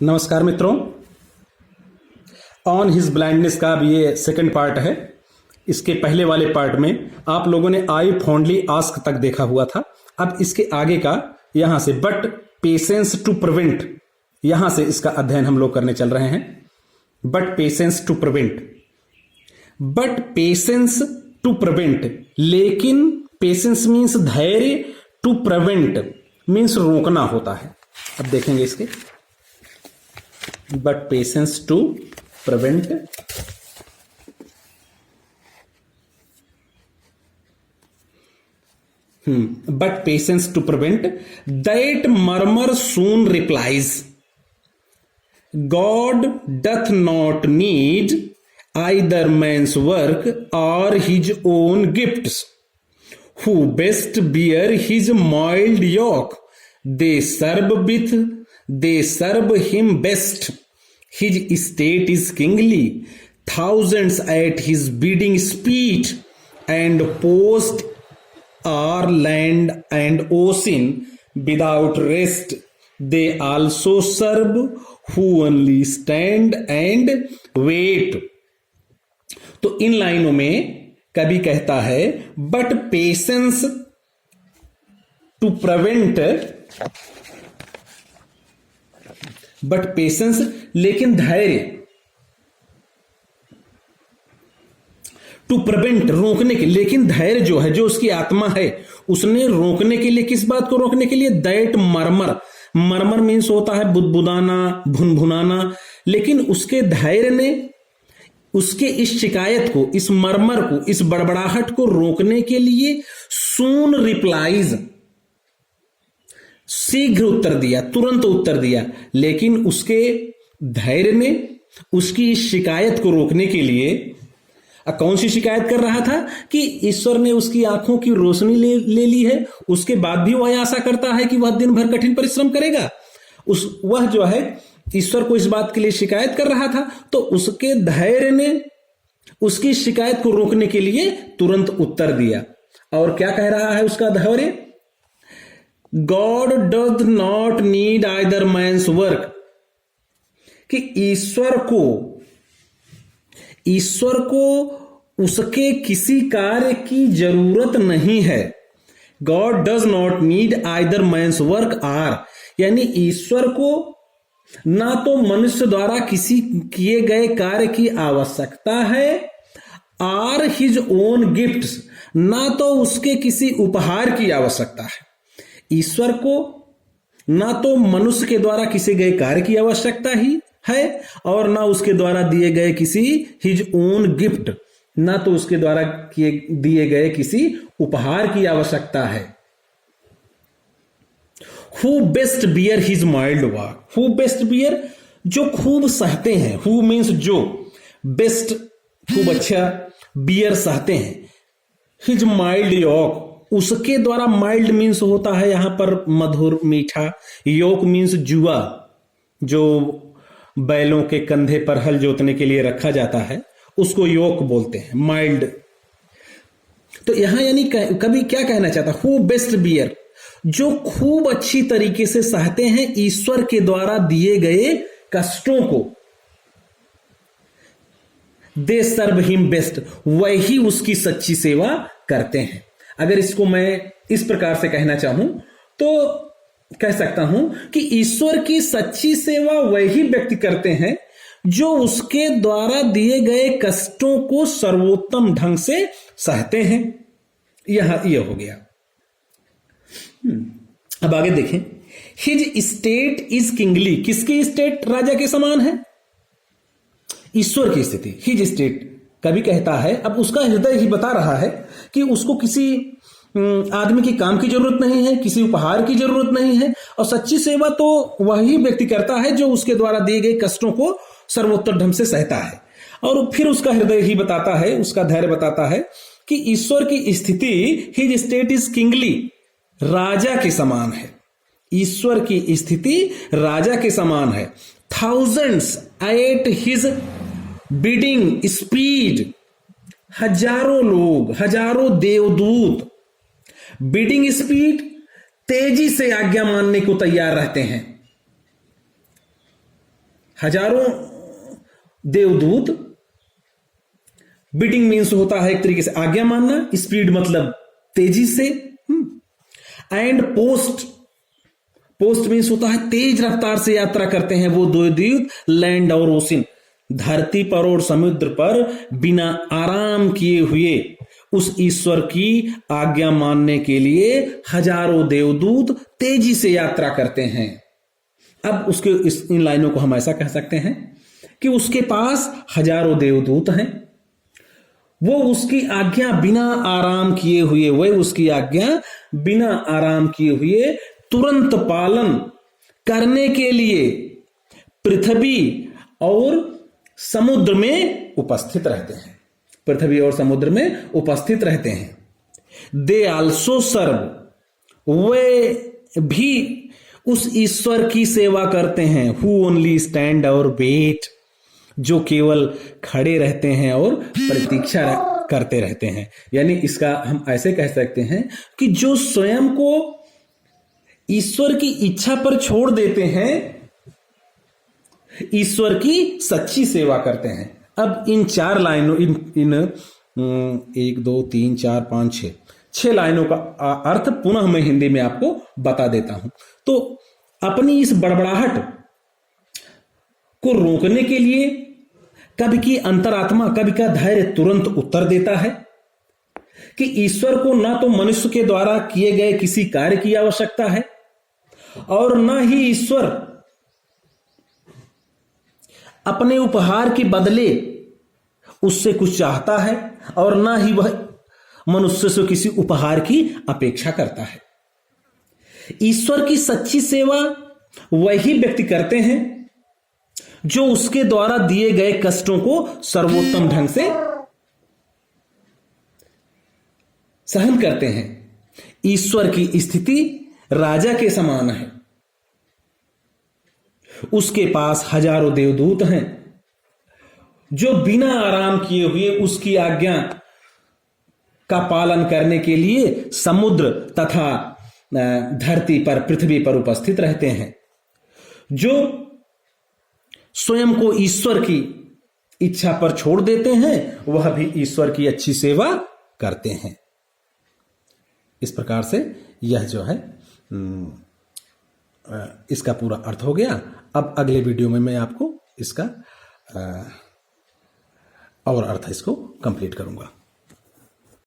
नमस्कार मित्रों, on his blindness का अब ये सेकंड पार्ट है। इसके पहले वाले पार्ट में आप लोगों ने आई फॉन्डली आस्क तक देखा हुआ था। अब इसके आगे का यहां से बट पेशेंस टू प्रिवेंट, यहां से इसका अध्ययन हम लोग करने चल रहे हैं। But patience to prevent, but patience to prevent, लेकिन पेशेंस मीन्स धैर्य, टू प्रिवेंट मीन्स रोकना होता है। अब देखेंगे इसके but patience to prevent, but patience to prevent that murmur soon replies, God doth not need either man's work or his own gifts, who best bear his mild yoke, they serve him best, his estate is kingly, thousands at his bidding speed, and post are land and ocean without rest, they also serve who only stand and wait। तो इन लाइनों में कवि कहता है but patience to prevent, but patience लेकिन धैर्य, to prevent रोकने के, लेकिन धैर्य जो है, जो उसकी आत्मा है, उसने रोकने के लिए, किस बात को रोकने के लिए, दैट मरमर, मरमर मीन्स होता है बुदबुदाना, भुनभुनाना, लेकिन उसके धैर्य ने उसके इस शिकायत को, इस मरमर को, इस बड़बड़ाहट को रोकने के लिए सून रिप्लाइज, शीघ्र उत्तर दिया, तुरंत उत्तर दिया। लेकिन उसके धैर्य ने उसकी इस शिकायत को रोकने के लिए, कौन सी शिकायत कर रहा था कि ईश्वर ने उसकी आंखों की रोशनी ले ली है, उसके बाद भी वह आशा करता है कि वह दिन भर कठिन परिश्रम करेगा। वह जो है ईश्वर को इस बात के लिए शिकायत कर रहा था, तो उसके धैर्य ने उसकी शिकायत को रोकने के लिए तुरंत उत्तर दिया। और क्या कह रहा है उसका धैर्य, God does not need either man's work, कि ईश्वर को उसके किसी कार्य की जरूरत नहीं है। God does not need either man's work or, यानी ईश्वर को ना तो मनुष्य द्वारा किसी किए गए कार्य की आवश्यकता है, आर हिज ओन गिफ्ट्स, ना तो उसके किसी उपहार की आवश्यकता है। ईश्वर को ना तो मनुष्य के द्वारा किए गए कार्य की आवश्यकता ही है, और ना उसके द्वारा दिए गए किसी हिज ओन गिफ्ट, ना तो उसके द्वारा दिए गए किसी उपहार की आवश्यकता है। Who best bear his mild work, who best bear, जो खूब सहते हैं, हु मीन्स जो, बेस्ट खूब अच्छा, बियर सहते हैं, हिज माइल्ड योक, उसके द्वारा, माइल्ड मीन्स होता है यहां पर मधुर मीठा, योक मीन्स जुआ, जो बैलों के कंधे पर हल जोतने के लिए रखा जाता है, उसको योक बोलते हैं, माइल्ड। तो यहां यानी कभी क्या कहना चाहता, हु बेस्ट बियर, जो खूब अच्छी तरीके से सहते हैं ईश्वर के द्वारा दिए गए कष्टों को, दे सर्व हिम बेस्ट, वही उसकी सच्ची सेवा करते हैं। अगर इसको मैं इस प्रकार से कहना चाहूं तो कह सकता हूं कि ईश्वर की सच्ची सेवा वही व्यक्ति करते हैं जो उसके द्वारा दिए गए कष्टों को सर्वोत्तम ढंग से सहते हैं। यह हो गया। अब आगे देखें, हिज स्टेट इज किंगली, किसकी स्टेट राजा के समान है, ईश्वर की स्थिति, हिज स्टेट। कभी कहता है, अब उसका हृदय ही बता रहा है कि उसको किसी आदमी की काम की जरूरत नहीं है, किसी उपहार की जरूरत नहीं है, और सच्ची सेवा तो वही व्यक्ति करता है जो उसके द्वारा दिए गए कष्टों को सर्वोत्तम ढंग से सहता है। और फिर उसका हृदय ही बताता है, उसका धैर्य बताता है कि ईश्वर की स्थिति, हिज स्टेट इज किंगली, राजा के समान है। ईश्वर की स्थिति राजा के समान है। Thousands at his bidding speed, हजारों लोग, हजारों देवदूत, बिडिंग स्पीड, तेजी से आज्ञा मानने को तैयार रहते हैं। हजारों देवदूत, बीटिंग मीन्स होता है एक तरीके से आज्ञा मानना, स्पीड मतलब तेजी से, एंड पोस्ट, पोस्ट मीन्स होता है तेज रफ्तार से यात्रा करते हैं वो देवदूत लैंड और ओशन, धरती पर और समुद्र पर बिना आराम किए हुए उस ईश्वर की आज्ञा मानने के लिए हजारों देवदूत तेजी से यात्रा करते हैं। अब उसके इन लाइनों को हम ऐसा कह सकते हैं कि उसके पास हजारों देवदूत हैं, वो उसकी आज्ञा बिना आराम किए हुए, वह उसकी आज्ञा बिना आराम किए हुए तुरंत पालन करने के लिए पृथ्वी और समुद्र में उपस्थित रहते हैं, पृथ्वी और समुद्र में उपस्थित रहते हैं। दे आल्सो सर्व, वे भी उस ईश्वर की सेवा करते हैं, हु ओनली स्टैंड और वेट, जो केवल खड़े रहते हैं और प्रतीक्षा करते रहते हैं। यानी इसका हम ऐसे कह सकते हैं कि जो स्वयं को ईश्वर की इच्छा पर छोड़ देते हैं, ईश्वर की सच्ची सेवा करते हैं। अब इन चार लाइनों, इन 1 2 3 4 5 6 लाइनों का अर्थ पुनः मैं हिंदी में आपको बता देता हूं। तो अपनी इस बड़बड़ाहट को रोकने के लिए कभी की अंतरात्मा, कभी का धैर्य तुरंत उत्तर देता है कि ईश्वर को ना तो मनुष्य के द्वारा किए गए किसी कार्य की आवश्यकता है और ना ही ईश्वर अपने उपहार के बदले उससे कुछ चाहता है और ना ही वह मनुष्य से किसी उपहार की अपेक्षा करता है। ईश्वर की सच्ची सेवा वही व्यक्ति करते हैं जो उसके द्वारा दिए गए कष्टों को सर्वोत्तम ढंग से सहन करते हैं। ईश्वर की स्थिति राजा के समान है, उसके पास हजारों देवदूत हैं जो बिना आराम किए हुए उसकी आज्ञा का पालन करने के लिए समुद्र तथा धरती पर, पृथ्वी पर उपस्थित रहते हैं। जो स्वयं को ईश्वर की इच्छा पर छोड़ देते हैं, वह भी ईश्वर की अच्छी सेवा करते हैं। इस प्रकार से यह जो है इसका पूरा अर्थ हो गया। अब अगले वीडियो में मैं आपको इसका और अर्थ इसको कंप्लीट करूंगा।